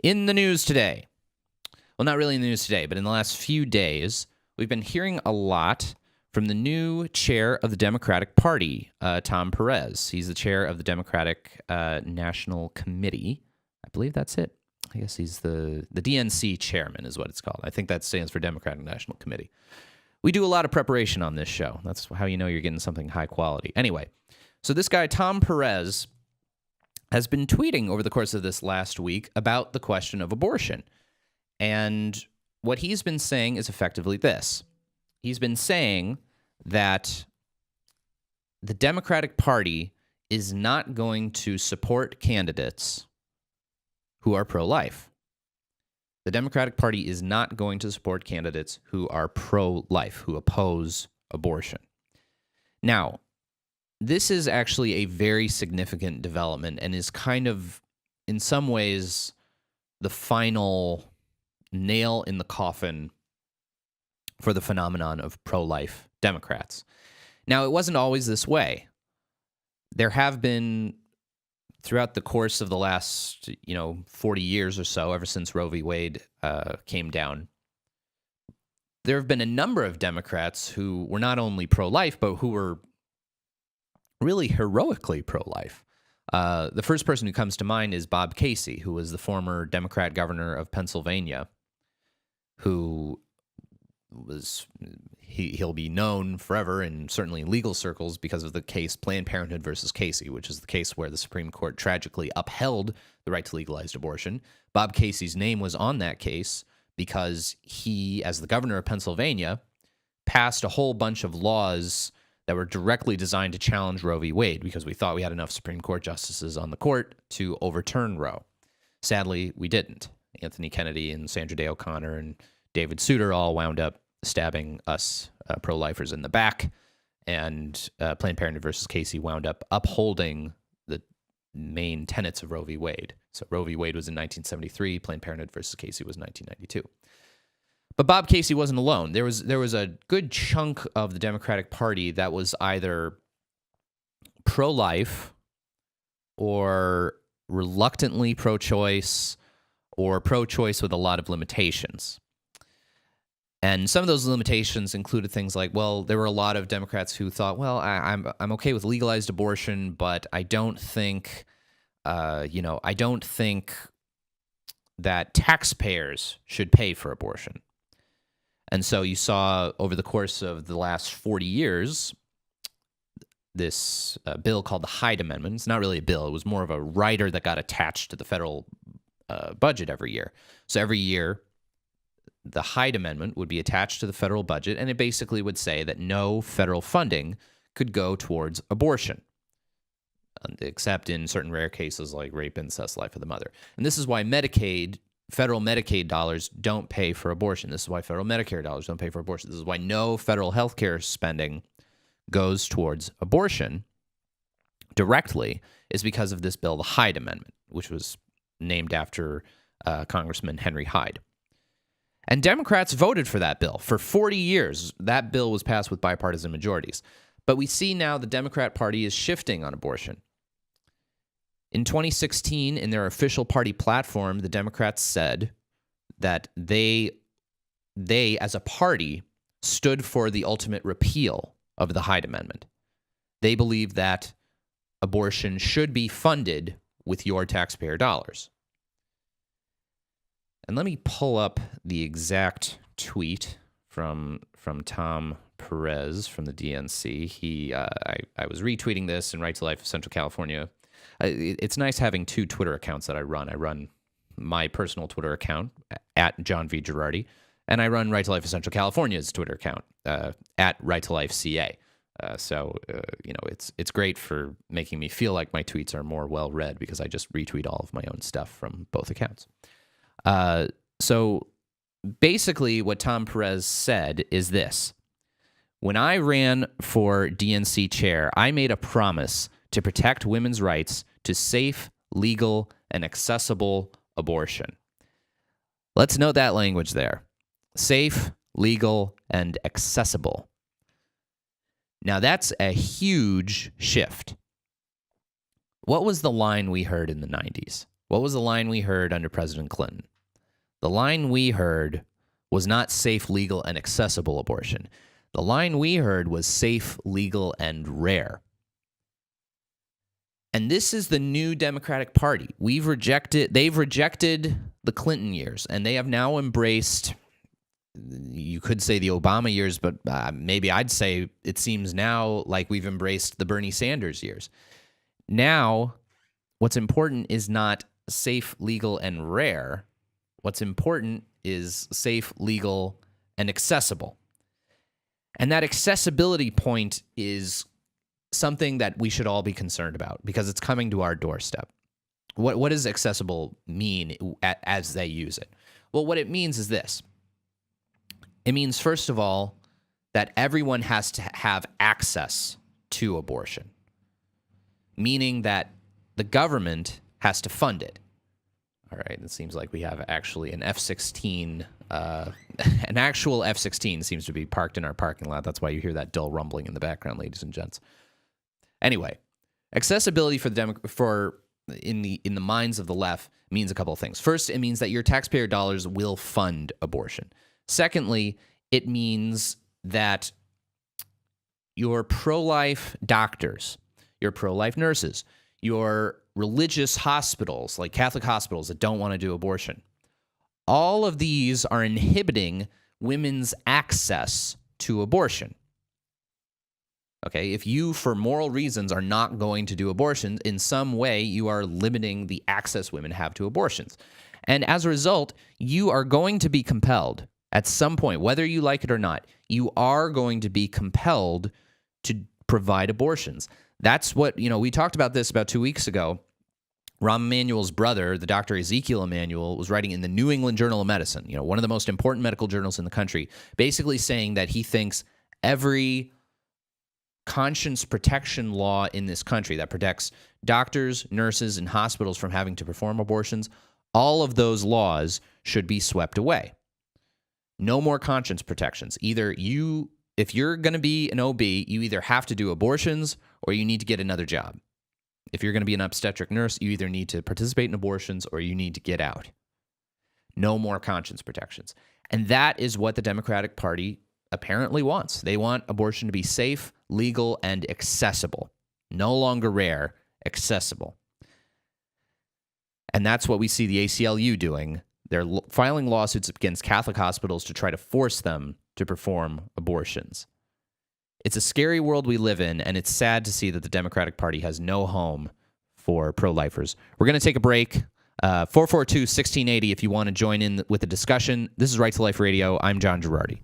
In the news today, well, not really in the news today, but in the last few days, we've been hearing a lot from the new chair of the Democratic Party, Tom Perez. He's the chair of the Democratic National Committee. I believe that's it. I guess he's the DNC Chairman is what it's called. I think that stands for Democratic National Committee. We do a lot of preparation on this show. That's how you know you're getting something high quality. Anyway, so this guy, Tom Perez, has been tweeting over the course of this last week about the question of abortion. And what he's been saying is effectively this. He's been saying that the Democratic Party is not going to support candidates who are pro-life. The Democratic Party is not going to support candidates who are pro-life, who oppose abortion. Now, this is actually a very significant development and is kind of, in some ways, the final nail in the coffin for the phenomenon of pro-life Democrats. Now, it wasn't always this way. There have been, throughout the course of the last, 40 years or so, ever since Roe v. Wade came down, there have been a number of Democrats who were not only pro-life, but who were really heroically pro-life. The first person who comes to mind is Bob Casey, who was the former Democrat governor of Pennsylvania, who was he'll be known forever, and certainly in legal circles, because of the case Planned Parenthood versus Casey, which is the case where the Supreme Court tragically upheld the right to legalized abortion. Bob Casey's name was on that case because he, as the governor of Pennsylvania, passed a whole bunch of laws that were directly designed to challenge Roe v. Wade, because we thought we had enough Supreme Court justices on the court to overturn Roe. Sadly, we didn't. Anthony Kennedy and Sandra Day O'Connor and David Souter all wound up stabbing us pro-lifers in the back, and Planned Parenthood versus Casey wound up upholding the main tenets of Roe v. Wade. So Roe v. Wade was in 1973, Planned Parenthood versus Casey was 1992. But Bob Casey wasn't alone. There was a good chunk of the Democratic Party that was either pro-life or reluctantly pro-choice or pro-choice with a lot of limitations. And some of those limitations included things like, well, there were a lot of Democrats who thought, well, I'm okay with legalized abortion, but I don't think, I don't think that taxpayers should pay for abortion. And so you saw over the course of the last 40 years, this bill called the Hyde Amendment. It's not really a bill. It was more of a rider that got attached to the federal budget every year. So every year, the Hyde Amendment would be attached to the federal budget, and it basically would say that no federal funding could go towards abortion, except in certain rare cases like rape, incest, life of the mother. And this is why federal Medicaid dollars don't pay for abortion. This is why federal Medicare dollars don't pay for abortion. This is why no federal health care spending goes towards abortion directly, is because of this bill, the Hyde Amendment, which was named after Congressman Henry Hyde. And Democrats voted for that bill. For 40 years, that bill was passed with bipartisan majorities. But we see now the Democrat Party is shifting on abortion. In 2016, in their official party platform, the Democrats said that they as a party, stood for the ultimate repeal of the Hyde Amendment. They believe that abortion should be funded with your taxpayer dollars. And let me pull up the exact tweet from Tom Perez from the DNC. I was retweeting this in Right to Life of Central California. It's nice having two Twitter accounts that I run. I run my personal Twitter account at John V. Girardi, and I run Right to Life of Central California's Twitter account at Right to Life CA. It's great for making me feel like my tweets are more well read because I just retweet all of my own stuff from both accounts. So basically what Tom Perez said is this: when I ran for DNC chair, I made a promise to protect women's rights to safe, legal, and accessible abortion. Let's note that language there. Safe, legal, and accessible. Now that's a huge shift. What was the line we heard in the 90s? What was the line we heard under President Clinton? The line we heard was not safe, legal, and accessible abortion. The line we heard was safe, legal, and rare. And this is the new Democratic Party. They've rejected the Clinton years, and they have now embraced, you could say the Obama years, but maybe I'd say it seems now like we've embraced the Bernie Sanders years. Now, what's important is not safe, legal, and rare. What's important is safe, legal, and accessible. And that accessibility point is something that we should all be concerned about because it's coming to our doorstep. What does accessible mean as they use it? Well, what it means is this. It means, first of all, that everyone has to have access to abortion, meaning that the government has to fund it. All right, it seems like we have actually an F-16, an actual F-16 seems to be parked in our parking lot. That's why you hear that dull rumbling in the background, ladies and gents. Anyway, accessibility in the minds of the left means a couple of things. First, it means that your taxpayer dollars will fund abortion. Secondly, it means that your pro-life doctors, your pro-life nurses, your religious hospitals, like Catholic hospitals that don't want to do abortion, all of these are inhibiting women's access to abortion. Okay, if you, for moral reasons, are not going to do abortions, in some way you are limiting the access women have to abortions. And as a result, you are going to be compelled at some point, whether you like it or not, you are going to be compelled to provide abortions. That's what, we talked about this about 2 weeks ago. Rahm Emanuel's brother, the Dr. Ezekiel Emanuel, was writing in the New England Journal of Medicine, one of the most important medical journals in the country, basically saying that he thinks every conscience protection law in this country that protects doctors, nurses, and hospitals from having to perform abortions, all of those laws should be swept away. No more conscience protections. If you're going to be an OB, you either have to do abortions or you need to get another job. If you're going to be an obstetric nurse, you either need to participate in abortions or you need to get out. No more conscience protections. And that is what the Democratic Party apparently wants. They want abortion to be safe, legal, and accessible. No longer rare, accessible. And that's what we see the ACLU doing. They're filing lawsuits against Catholic hospitals to try to force them to perform abortions. It's a scary world we live in, and it's sad to see that the Democratic Party has no home for pro-lifers. We're going to take a break. 442-1680 if you want to join in with the discussion. This is Right to Life Radio. I'm John Girardi.